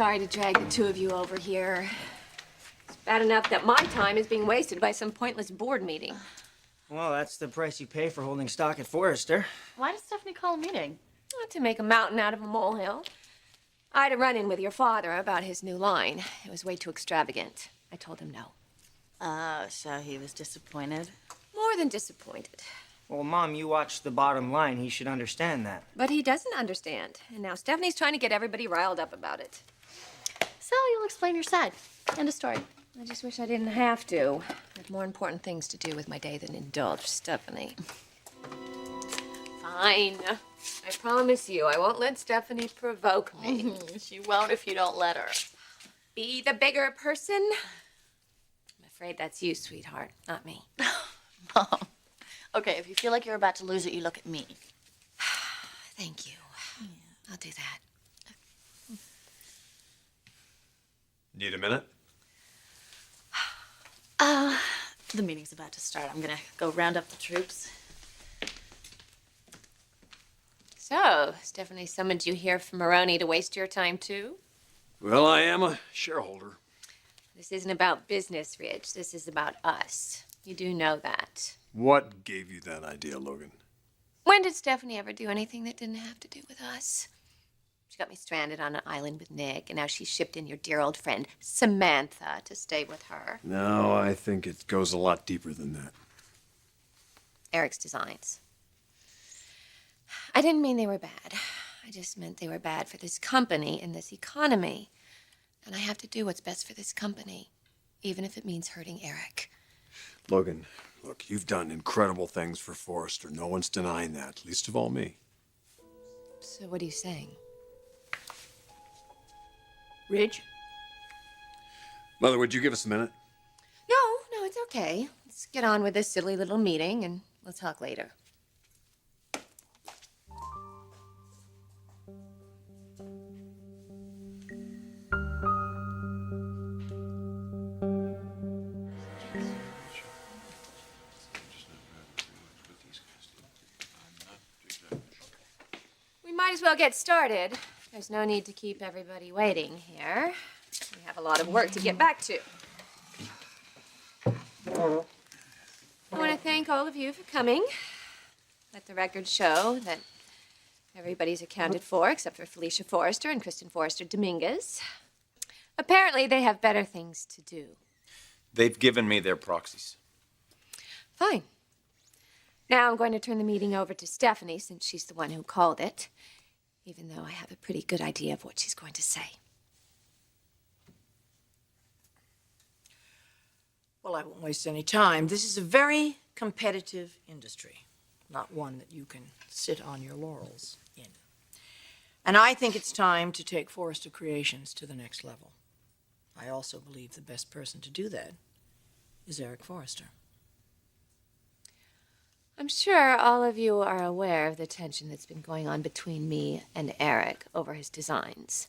sorry to drag the two of you over here. It's bad enough that my time is being wasted by some pointless board meeting. Well, that's the price you pay for holding stock at Forrester. Why does Stephanie call a meeting? Not to make a mountain out of a molehill. I had a run-in with your father about his new line. It was way too extravagant. I told him no. Oh, so he was disappointed? More than disappointed. Well, Mom, you watch the bottom line. He should understand that. But he doesn't understand. And now Stephanie's trying to get everybody riled up about it. So you'll explain your side. End of story. I just wish I didn't have to. I have more important things to do with my day than indulge Stephanie. Fine. I promise you, I won't let Stephanie provoke me. She won't if you don't let her. Be the bigger person? I'm afraid that's you, sweetheart, not me. Mom. Okay, if you feel like you're about to lose it, you look at me. Thank you. Yeah. I'll do that. Need a minute? The meeting's about to start. I'm gonna go round up the troops. So, Stephanie summoned you here from Maroney to waste your time, too? Well, I am a shareholder. This isn't about business, Rich. This is about us. You do know that. What gave you that idea, Logan? When did Stephanie ever do anything that didn't have to do with us? She got me stranded on an island with Nick, and now she shipped in your dear old friend, Samantha, to stay with her. No, I think it goes a lot deeper than that. Eric's designs. I didn't mean they were bad. I just meant they were bad for this company and this economy. And I have to do what's best for this company, even if it means hurting Eric. Logan, look, you've done incredible things for Forrester. No one's denying that, least of all me. So what are you saying? Ridge? Mother, would you give us a minute? No, it's okay. Let's get on with this silly little meeting and we'll talk later. We might as well get started. There's no need to keep everybody waiting here. We have a lot of work to get back to. I want to thank all of you for coming. Let the record show that everybody's accounted for except for Felicia Forrester and Kristen Forrester Dominguez. Apparently, they have better things to do. They've given me their proxies. Fine. Now I'm going to turn the meeting over to Stephanie, since she's the one who called it, even though I have a pretty good idea of what she's going to say. Well, I won't waste any time. This is a very competitive industry, not one that you can sit on your laurels in. And I think it's time to take Forrester Creations to the next level. I also believe the best person to do that is Eric Forrester. I'm sure all of you are aware of the tension that's been going on between me and Eric over his designs.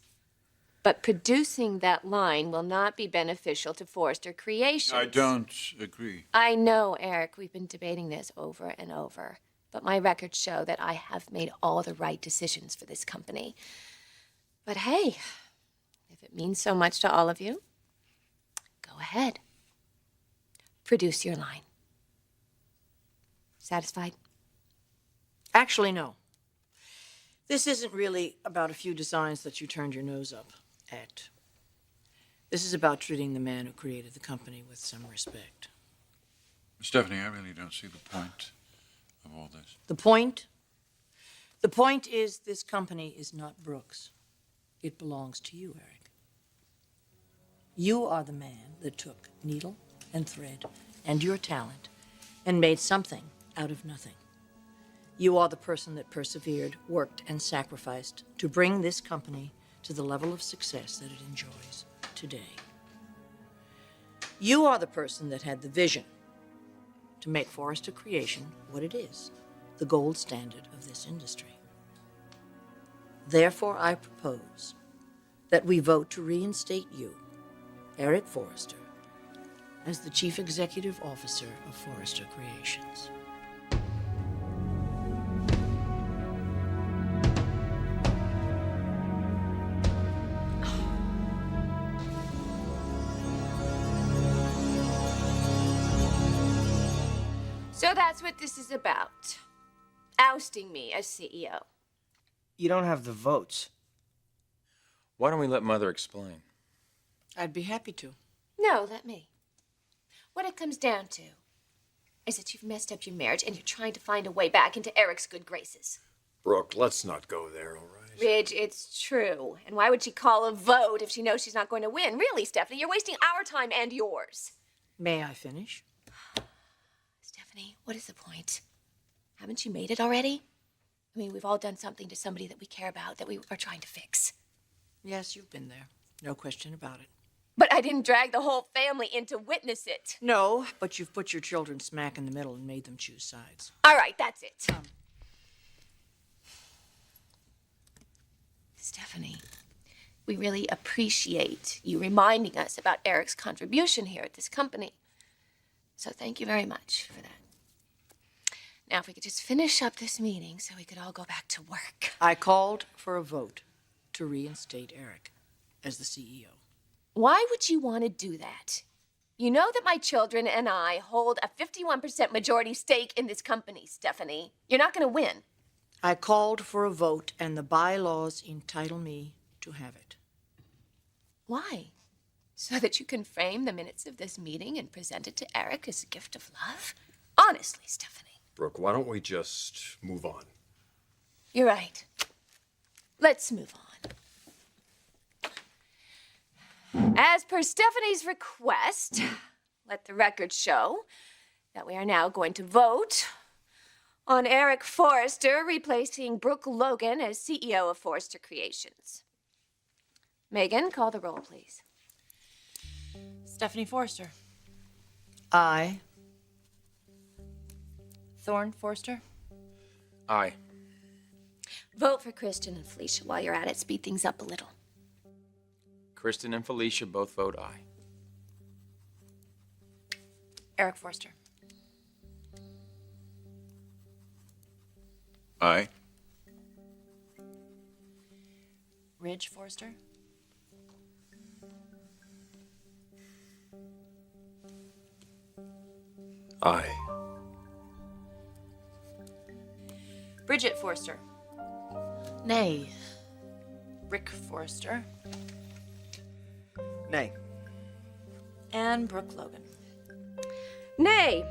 But producing that line will not be beneficial to Forrester Creations. I don't agree. I know, Eric. We've been debating this over and over. But my records show that I have made all the right decisions for this company. But hey, if it means so much to all of you, go ahead. Produce your line. Satisfied? Actually, no. This isn't really about a few designs that you turned your nose up at. This is about treating the man who created the company with some respect. Stephanie, I really don't see the point of all this. The point? The point is this company is not Brooke's. It belongs to you, Eric. You are the man that took needle and thread and your talent and made something out of nothing. You are the person that persevered, worked, and sacrificed to bring this company to the level of success that it enjoys today. You are the person that had the vision to make Forrester Creation what it is, the gold standard of this industry. Therefore, I propose that we vote to reinstate you, Eric Forrester, as the Chief Executive Officer of Forrester Creations. So that's what this is about. Ousting me as CEO. You don't have the votes. Why don't we let Mother explain? I'd be happy to. No, let me. What it comes down to is that you've messed up your marriage and you're trying to find a way back into Eric's good graces. Brooke, let's not go there, all right? Ridge, it's true. And why would she call a vote if she knows she's not going to win? Really, Stephanie, you're wasting our time and yours. May I finish? Stephanie, what is the point? Haven't you made it already? I mean, we've all done something to somebody that we care about, that we are trying to fix. Yes, you've been there. No question about it. But I didn't drag the whole family in to witness it. No, but you've put your children smack in the middle and made them choose sides. All right, that's it. Stephanie, we really appreciate you reminding us about Eric's contribution here at this company. So thank you very much for that. Now, if we could just finish up this meeting so we could all go back to work. I called for a vote to reinstate Eric as the CEO. Why would you want to do that? You know that my children and I hold a 51% majority stake in this company, Stephanie. You're not going to win. I called for a vote, and the bylaws entitle me to have it. Why? So that you can frame the minutes of this meeting and present it to Eric as a gift of love? Honestly, Stephanie. Brooke, why don't we just move on? You're right. Let's move on. As per Stephanie's request, let the record show that we are now going to vote on Eric Forrester replacing Brooke Logan as CEO of Forrester Creations. Megan, call the roll, please. Stephanie Forrester. I, Thorne Forrester. Aye. Vote for Kristen and Felicia while you're at it. Speed things up a little. Kristen and Felicia both vote aye. Eric Forrester. Aye. Ridge Forrester. Aye. Bridget Forrester. nay. Rick Forrester. Nay. And Brooke Logan. Nay.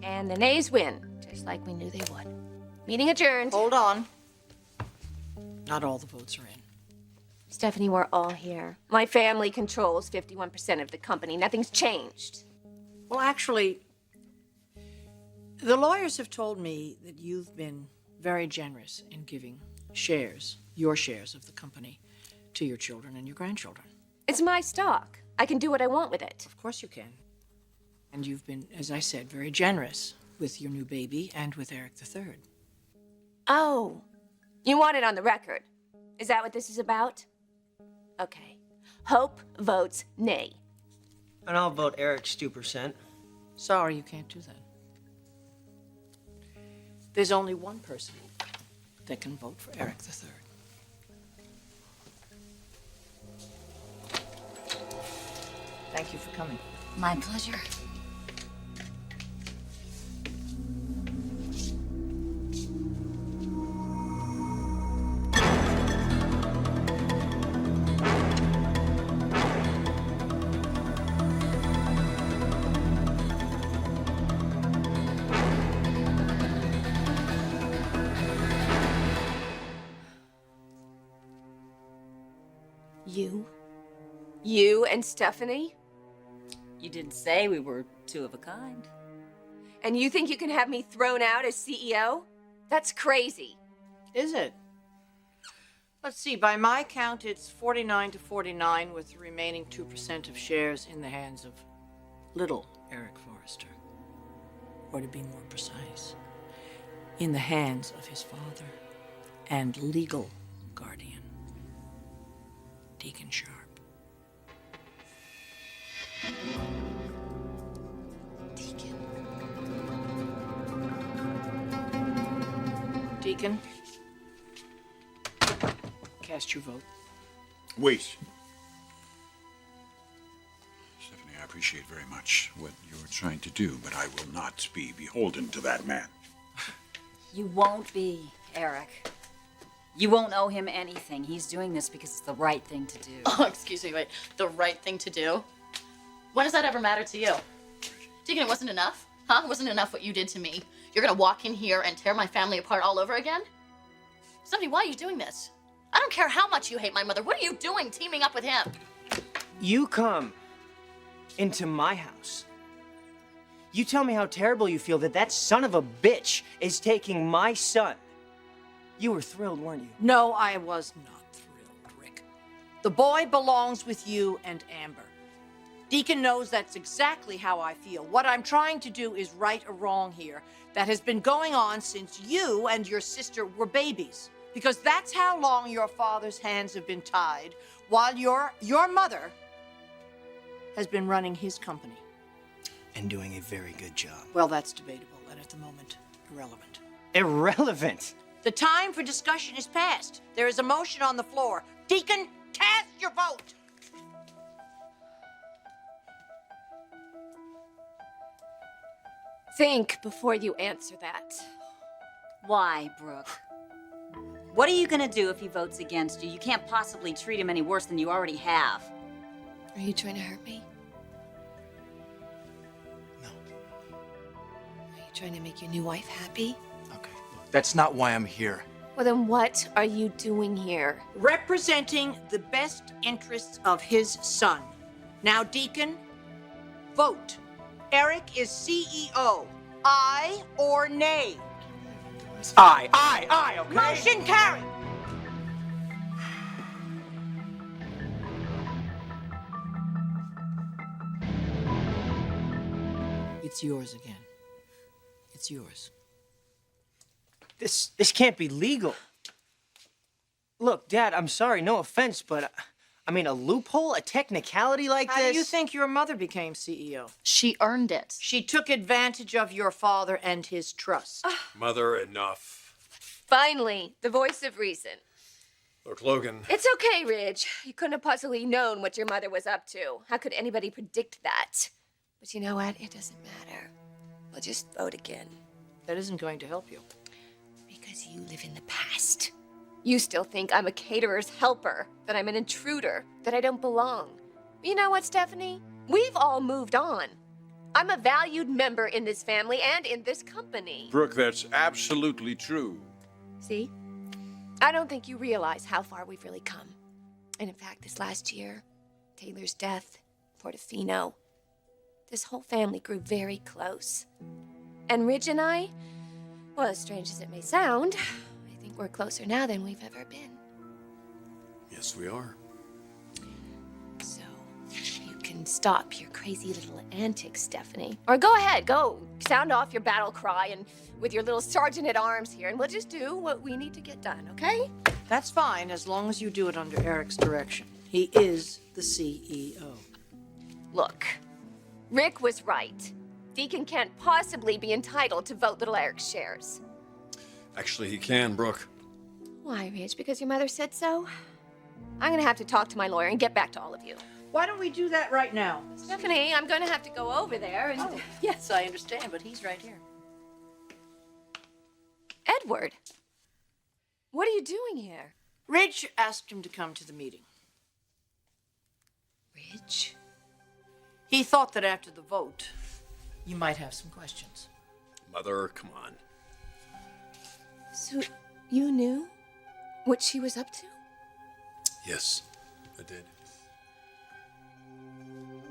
And the nays win, just like we knew they would. Meeting adjourned. Hold on. Not all the votes are in. Stephanie, we're all here. My family controls 51% of the company. Nothing's changed. Well, actually, the lawyers have told me that you've been very generous in giving shares, your shares of the company, to your children and your grandchildren. It's my stock. I can do what I want with it. Of course you can. And you've been, as I said, very generous with your new baby and with Eric III. Oh, you want it on the record. Is that what this is about? Okay. Hope votes nay. And I'll vote Eric's 2%. Sorry, you can't do that. There's only one person that can vote for Eric III. Thank you for coming. My pleasure. You and Stephanie? You did say we were two of a kind. And you think you can have me thrown out as CEO? That's crazy. Is it? Let's see, by my count, it's 49-49 with the remaining 2% of shares in the hands of little Eric Forrester. Or to be more precise, in the hands of his father and legal guardian, Deacon Sharp. Deacon. Deacon, cast your vote. Wait. Stephanie, appreciate very much what you're trying to do, but I will not be beholden to that man. You won't be, Eric. You won't owe him anything. He's doing this because it's the right thing to do. Oh, excuse me, wait. The right thing to do? When does that ever matter to you? Deacon, it wasn't enough? Huh? It wasn't enough what you did to me. You're gonna walk in here and tear my family apart all over again? Stephanie, why are you doing this? I don't care how much you hate my mother. What are you doing teaming up with him? You come into my house. You tell me how terrible you feel that that son of a bitch is taking my son. You were thrilled, weren't you? No, I was not thrilled, Rick. The boy belongs with you and Amber. Deacon knows that's exactly how I feel. What I'm trying to do is right a wrong here that has been going on since you and your sister were babies. Because that's how long your father's hands have been tied, while your mother has been running his company. And doing a very good job. Well, that's debatable and at the moment irrelevant. Irrelevant. The time for discussion is past. There is a motion on the floor. Deacon, cast your vote. Think before you answer that. Why, Brooke? What are you gonna do if he votes against you? You can't possibly treat him any worse than you already have. Are you trying to hurt me? No. Are you trying to make your new wife happy? Okay, look, that's not why I'm here. Well, then what are you doing here? Representing the best interests of his son. Now, Deacon, vote. Eric is CEO. Aye or nay? Aye, okay? Motion carried. It's yours again. It's yours. This can't be legal. Look, Dad, I'm sorry, no offense, but I mean, a loophole, a technicality like How this? do you think your mother became CEO? She earned it. She took advantage of your father and his trust. Mother, enough. Finally, the voice of reason. Look, Logan. It's okay, Ridge. You couldn't have possibly known what your mother was up to. How could anybody predict that? But you know what? It doesn't matter. We'll just vote again. That isn't going to help you. Because you live in the past. You still think I'm a caterer's helper, that I'm an intruder, that I don't belong. You know what, Stephanie? We've all moved on. I'm a valued member in this family and in this company. Brooke, that's absolutely true. See? I don't think you realize how far we've really come. And in fact, this last year, Taylor's death, Portofino, this whole family grew very close. And Ridge and I, well, as strange as it may sound, I think we're closer now than we've ever been. Yes, we are. So, you can stop your crazy little antics, Stephanie. Or go ahead, go sound off your battle cry and with your little sergeant-at-arms here, and we'll just do what we need to get done, okay? That's fine, as long as you do it under Eric's direction. He is the CEO. Look, Rick was right. Deacon can't possibly be entitled to vote little Eric's shares. Actually, he can, Brooke. Why, Ridge? Because your mother said so? I'm gonna have to talk to my lawyer and get back to all of you. Why don't we do that right now? Stephanie, I'm gonna have to go over there and... Oh, yes, I understand, but he's right here. Edward, what are you doing here? Ridge asked him to come to the meeting. Ridge? He thought that after the vote, you might have some questions. Mother, come on. So, you knew what she was up to? Yes, I did.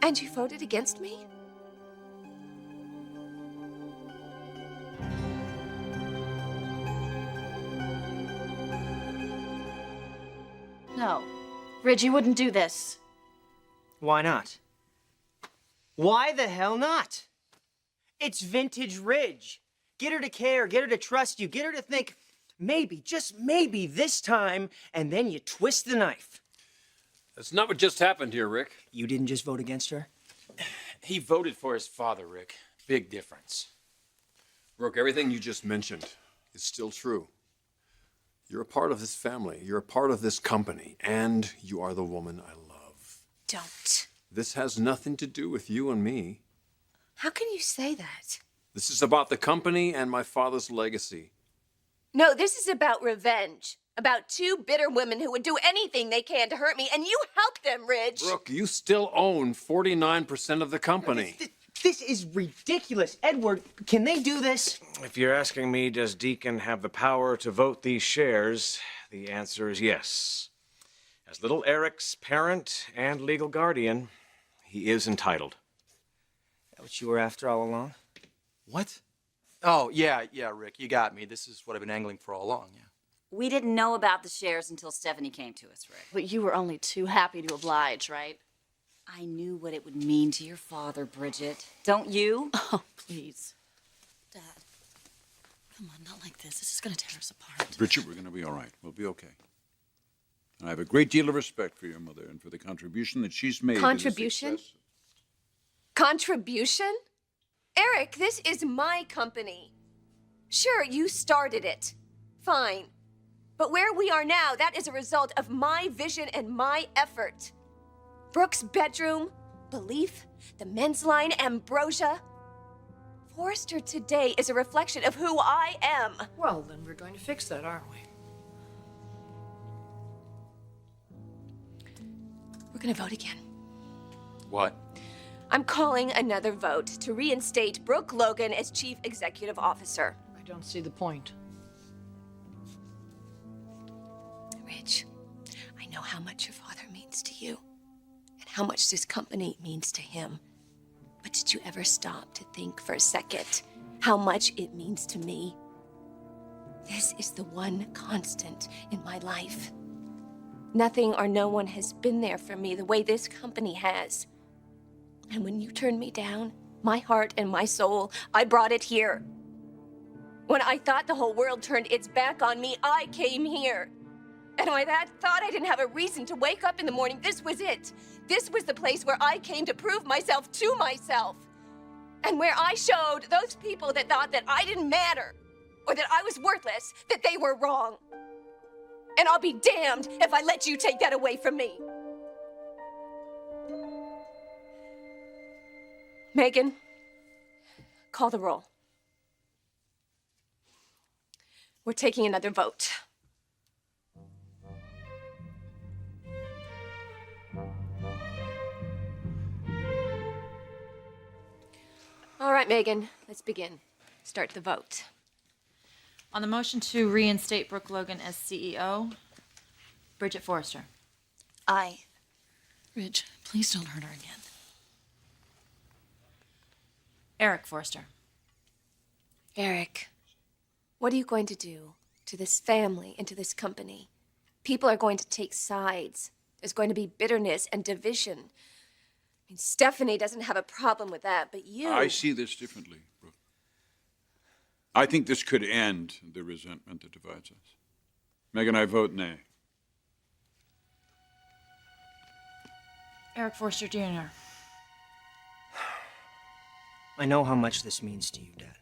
And you voted against me? No. Ridge, you wouldn't do this. Why not? Why the hell not? It's vintage Ridge. Get her to care, get her to trust you, get her to think, maybe, just maybe this time, and then you twist the knife. That's not what just happened here, Rick. You didn't just vote against her? He voted for his father, Rick. Big difference. Brooke, everything you just mentioned is still true. You're a part of this family. You're a part of this company. And you are the woman I love. Don't. This has nothing to do with you and me. How can you say that? This is about the company and my father's legacy. No, this is about revenge. About two bitter women who would do anything they can to hurt me, and you helped them, Ridge. Brooke, you still own 49% of the company. This is ridiculous. Edward, can they do this? If you're asking me, does Deacon have the power to vote these shares? The answer is yes. As little Eric's parent and legal guardian, he is entitled. That what you were after all along? What? Oh, yeah, Rick, you got me. This is what I've been angling for all along, yeah. We didn't know about the shares until Stephanie came to us, Rick. But you were only too happy to oblige, right? I knew what it would mean to your father, Bridget. Don't you? Oh, please. Dad. Come on, not like this. This is gonna tear us apart. Bridget, we're going to be all right. We'll be okay. And I have a great deal of respect for your mother and for the contribution that she's made. Contribution? Contribution? Eric, this is my company. Sure, you started it. Fine. But where we are now, that is a result of my vision and my effort. Brooke's bedroom, belief, the men's line, ambrosia. Forrester today is a reflection of who I am. Well, then we're going to fix that, aren't we? We're gonna vote again. What? I'm calling another vote to reinstate Brooke Logan as Chief Executive Officer. I don't see the point. Rich, I know how much your father means to you and how much this company means to him. But did you ever stop to think for a second how much it means to me? This is the one constant in my life. Nothing or no one has been there for me the way this company has. And when you turned me down, my heart and my soul, I brought it here. When I thought the whole world turned its back on me, I came here. And when I thought I didn't have a reason to wake up in the morning, this was it. This was the place where I came to prove myself to myself. And where I showed those people that thought that I didn't matter, or that I was worthless, that they were wrong. And I'll be damned if I let you take that away from me. Megan, call the roll. We're taking another vote. All right, Megan, let's begin. Start the vote. On the motion to reinstate Brooke Logan as CEO, Bridget Forrester. Aye. Ridge, please don't hurt her again. Eric Forrester. Eric, what are you going to do to this family and to this company? People are going to take sides. There's going to be bitterness and division. I mean, Stephanie doesn't have a problem with that, but you... I see this differently, Brooke. I think this could end the resentment that divides us. Megan, I vote nay. Eric Forrester Jr. I know how much this means to you, Dad.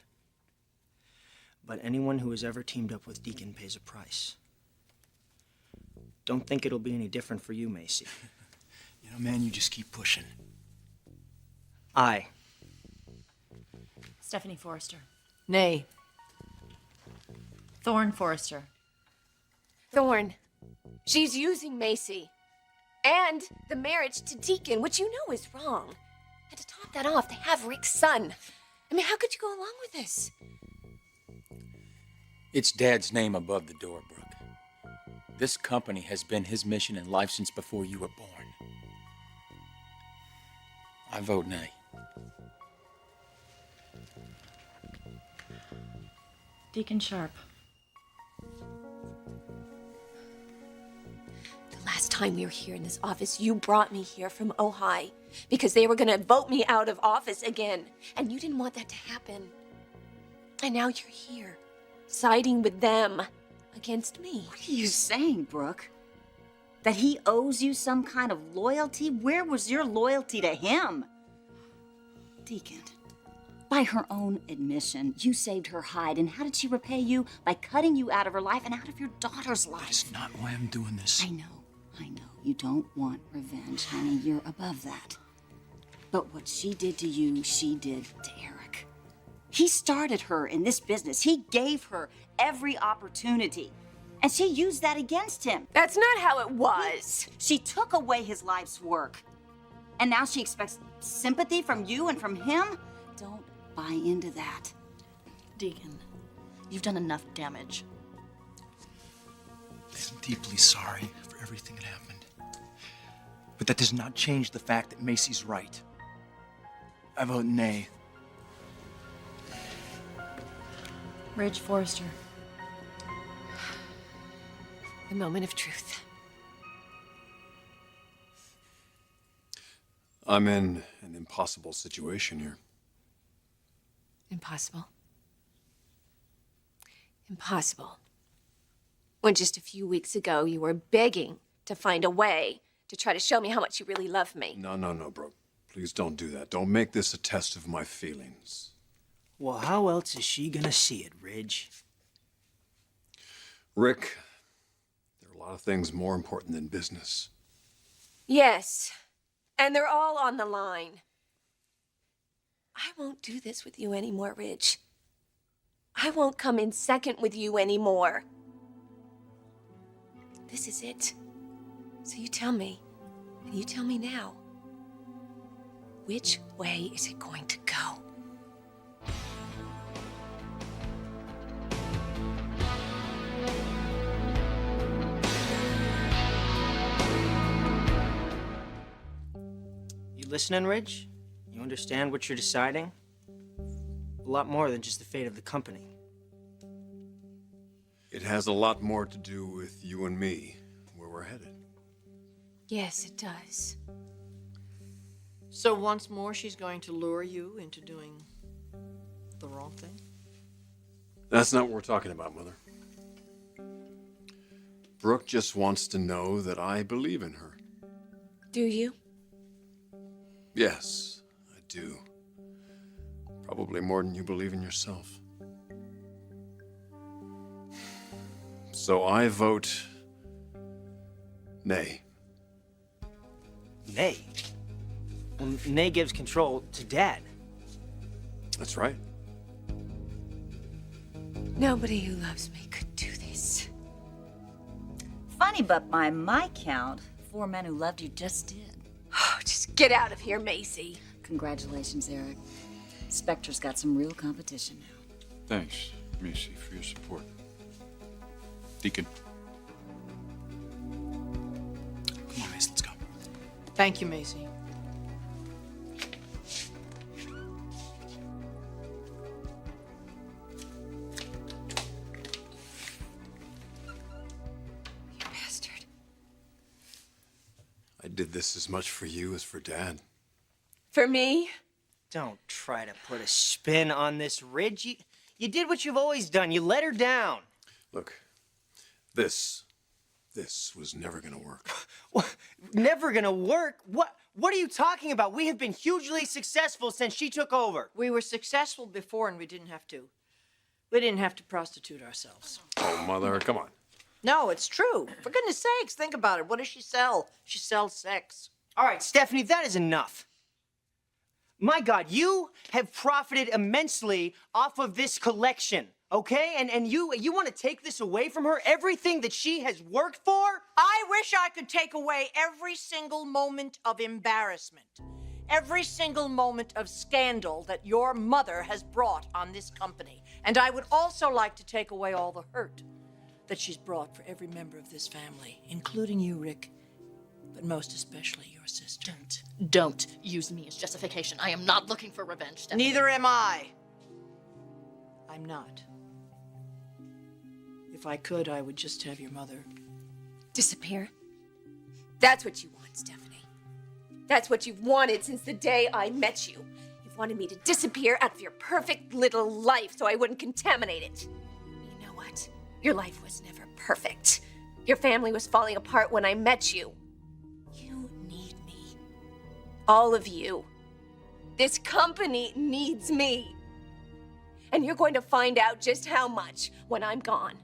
But anyone who has ever teamed up with Deacon pays a price. Don't think it'll be any different for you, Macy. You know, man, you just keep pushing. Aye. Stephanie Forrester. Nay. Thorne Forrester. Thorne, she's using Macy. And the marriage to Deacon, which you know is wrong. And to top that off, they have Rick's son. I mean, how could you go along with this? It's Dad's name above the door, Brooke. This company has been his mission in life since before you were born. I vote nay. Deacon Sharp. The last time we were here in this office, you brought me here from Ojai because they were going to vote me out of office again. And you didn't want that to happen. And now you're here, siding with them against me. What are you saying, Brooke? That he owes you some kind of loyalty? Where was your loyalty to him? Deacon, by her own admission, you saved her hide. And how did she repay you? By cutting you out of her life and out of your daughter's life. That's not why I'm doing this. I know. You don't want revenge, honey. You're above that. But what she did to you, she did to Eric. He started her in this business. He gave her every opportunity. And she used that against him. That's not how it was. She took away his life's work. And now she expects sympathy from you and from him? Don't buy into that. Deacon, you've done enough damage. I'm deeply sorry for everything that happened. But that does not change the fact that Macy's right. I vote nay. Ridge Forrester. The moment of truth. I'm in an impossible situation here. Impossible. Impossible. When just a few weeks ago you were begging to find a way to try to show me how much you really love me. No, Brooke. Please don't do that. Don't make this a test of my feelings. Well, how else is she gonna see it, Ridge? Rick, there are a lot of things more important than business. Yes, and they're all on the line. I won't do this with you anymore, Ridge. I won't come in second with you anymore. This is it. So you tell me, and you tell me now, which way is it going to go? You listening, Ridge? You understand what you're deciding? A lot more than just the fate of the company. It has a lot more to do with you and me, where we're headed. Yes, it does. So once more, she's going to lure you into doing the wrong thing? That's not what we're talking about, Mother. Brooke just wants to know that I believe in her. Do you? Yes, I do. Probably more than you believe in yourself. So I vote nay. Nay? Well, Nay gives control to Dad. That's right. Nobody who loves me could do this. Funny, but by my count, 4 men who loved you just did. Oh, just get out of here, Macy. Congratulations, Eric. Spectre's got some real competition now. Thanks, Macy, for your support. Deacon. Come on, Macy, let's go. Thank you, Macy. You bastard. I did this as much for you as for Dad. For me? Don't try to put a spin on this, Ridge. You did what you've always done. You let her down. Look, this was never gonna work. What? Never gonna work? What are you talking about? We have been hugely successful since she took over. We were successful before and we didn't have to. We didn't have to prostitute ourselves. Oh, Mother, come on. No, it's true. For goodness sakes, think about it. What does she sell? She sells sex. All right, Stephanie, that is enough. My God, you have profited immensely off of this collection, okay? And you want to take this away from her? Everything that she has worked for? I wish I could take away every single moment of embarrassment, every single moment of scandal that your mother has brought on this company. And I would also like to take away all the hurt that she's brought for every member of this family, including you, Rick, but most especially your sister. Don't use me as justification. I am not looking for revenge, Stephanie. Neither am I. I'm not. If I could, I would just have your mother Disappear? That's what you want, Stephanie. That's what you've wanted since the day I met you. You've wanted me to disappear out of your perfect little life so I wouldn't contaminate it. You know what? Your life was never perfect. Your family was falling apart when I met you. You need me. All of you. This company needs me. And you're going to find out just how much when I'm gone.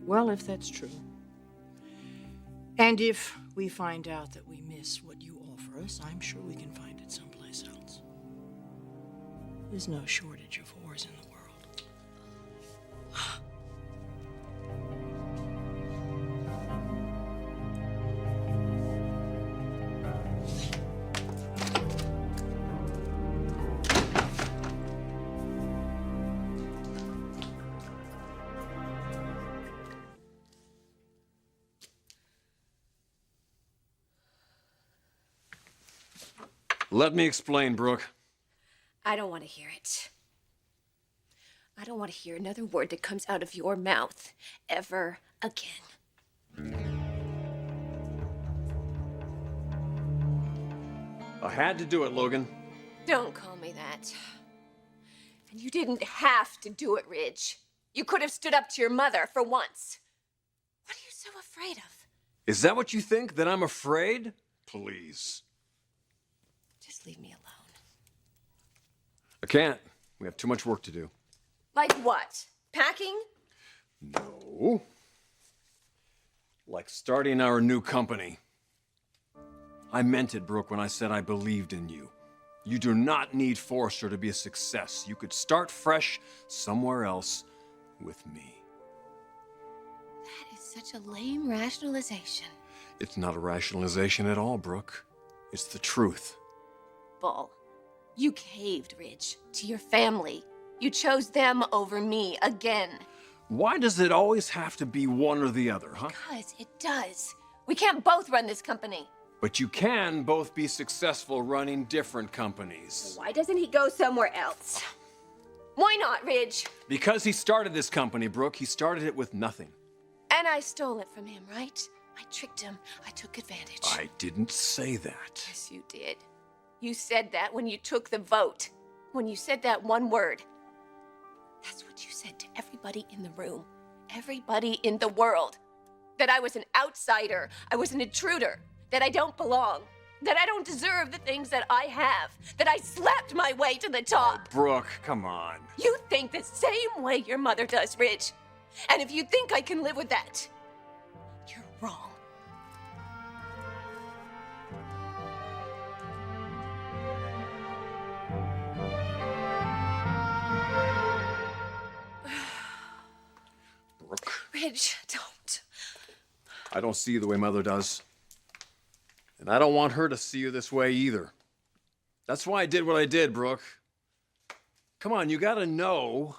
Well, if that's true. And if we find out that we miss what you offer, for us, I'm sure we can find it someplace else. There's no shortage of whores in the world. Let me explain, Brooke. I don't want to hear it. I don't want to hear another word that comes out of your mouth ever again. I had to do it, Logan. Don't call me that. And you didn't have to do it, Ridge. You could have stood up to your mother for once. What are you so afraid of? Is that what you think? That I'm afraid? Please. Just leave me alone. I can't. We have too much work to do. Like what? Packing? No. Like starting our new company. I meant it, Brooke, when I said I believed in you. You do not need Forrester to be a success. You could start fresh somewhere else with me. That is such a lame rationalization. It's not a rationalization at all, Brooke. It's the truth. Bull. You caved, Ridge, to your family. You chose them over me again. Why does it always have to be one or the other, huh? Because it does. We can't both run this company. But you can both be successful running different companies. Why doesn't he go somewhere else? Why not, Ridge? Because he started this company, Brooke. He started it with nothing. And I stole it from him, right? I tricked him. I took advantage. I didn't say that. Yes, you did. You said that when you took the vote. When you said that one word. That's what you said to everybody in the room. Everybody in the world. That I was an outsider. I was an intruder. That I don't belong. That I don't deserve the things that I have. That I slept my way to the top. Brooke, come on. You think the same way your mother does, Ridge. And if you think I can live with that, you're wrong. Brooke. Ridge, don't. I don't see you the way Mother does. And I don't want her to see you this way either. That's why I did what I did, Brooke. Come on, you gotta know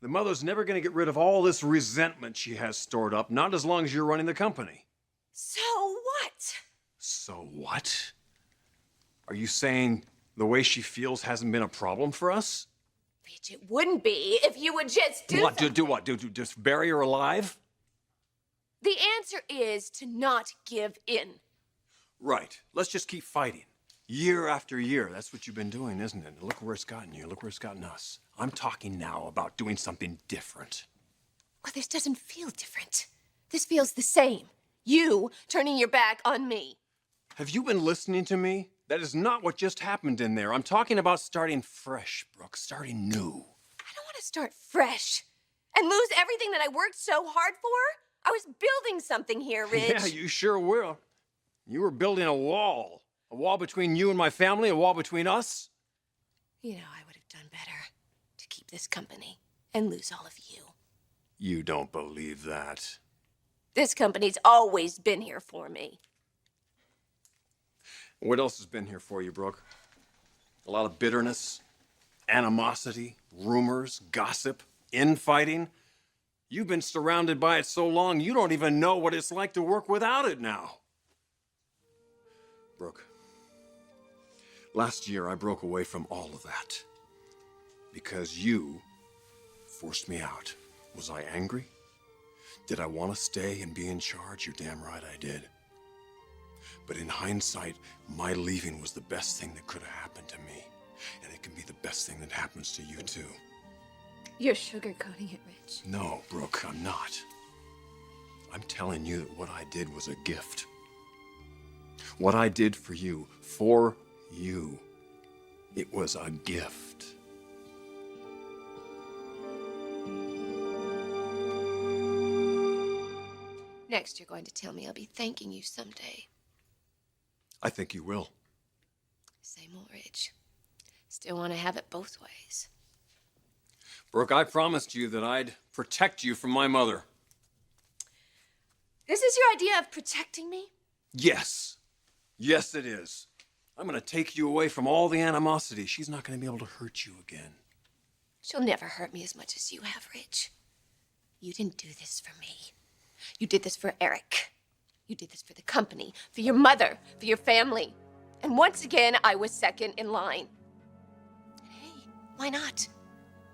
that Mother's never gonna get rid of all this resentment she has stored up, not as long as you're running the company. So what? So what? Are you saying the way she feels hasn't been a problem for us? Ridge, it wouldn't be if you would just do What? something. Do what? Do just bury her alive? The answer is to not give in. Right. Let's just keep fighting. Year after year. That's what you've been doing, isn't it? Look where it's gotten you. Look where it's gotten us. I'm talking now about doing something different. Well, this doesn't feel different. This feels the same. You turning your back on me. Have you been listening to me? That is not what just happened in there. I'm talking about starting fresh, Brooke. Starting new. I don't want to start fresh and lose everything that I worked so hard for. I was building something here, Ridge. Yeah, you sure will. You were building a wall. A wall between you and my family, a wall between us. You know, I would have done better to keep this company and lose all of you. You don't believe that. This company's always been here for me. What else has been here for you, Brooke? A lot of bitterness, animosity, rumors, gossip, infighting. You've been surrounded by it so long, you don't even know what it's like to work without it now. Brooke, last year I broke away from all of that because you forced me out. Was I angry? Did I want to stay and be in charge? You're damn right I did. But in hindsight, my leaving was the best thing that could have happened to me. And it can be the best thing that happens to you, too. You're sugarcoating it, Rich. No, Brooke, I'm not. I'm telling you that what I did was a gift. What I did for you, it was a gift. Next, you're going to tell me I'll be thanking you someday. I think you will. Same old Ridge. Still want to have it both ways. Brooke, I promised you that I'd protect you from my mother. This is your idea of protecting me? Yes. Yes, it is. I'm gonna take you away from all the animosity. She's not gonna be able to hurt you again. She'll never hurt me as much as you have, Ridge. You didn't do this for me. You did this for Eric. You did this for the company, for your mother, for your family. And once again, I was second in line. And hey, why not?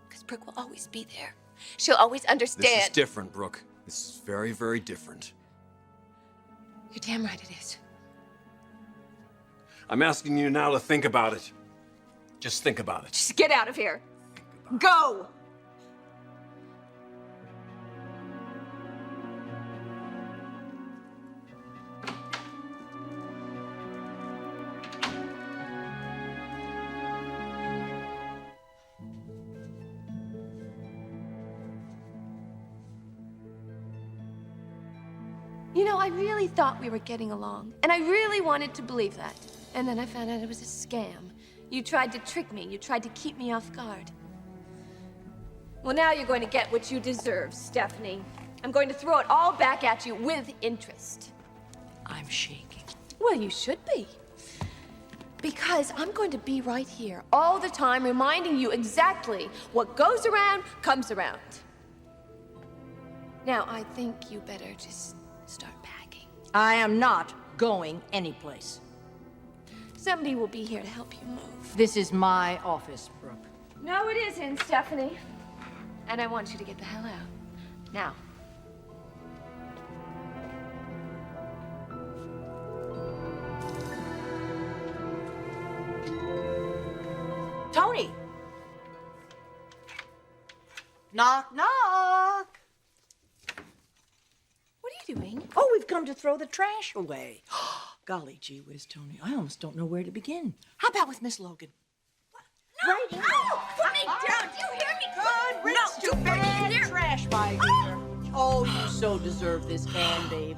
Because Brooke will always be there. She'll always understand. This is different, Brooke. This is very, very different. You're damn right it is. I'm asking you now to think about it. Just think about it. Just get out of here. Go! You know, I really thought we were getting along, and I really wanted to believe that. And then I found out it was a scam. You tried to trick me. You tried to keep me off guard. Well, now you're going to get what you deserve, Stephanie. I'm going to throw it all back at you with interest. I'm shaking. Well, you should be. Because I'm going to be right here all the time reminding you exactly what goes around comes around. Now, I think you better just start packing. I am not going anyplace. Somebody will be here to help you move. This is my office, Brooke. No, it isn't, Stephanie. And I want you to get the hell out. Now. Tony! Knock, knock! What are you doing? Oh, we've come to throw the trash away. Golly gee whiz, Tony. I almost don't know where to begin. How about with Miss Logan? No! Right here. Oh, put me down! Do you hear me? Good riddance, No, you bad trash, my dear. Oh, you so deserve this can, babe.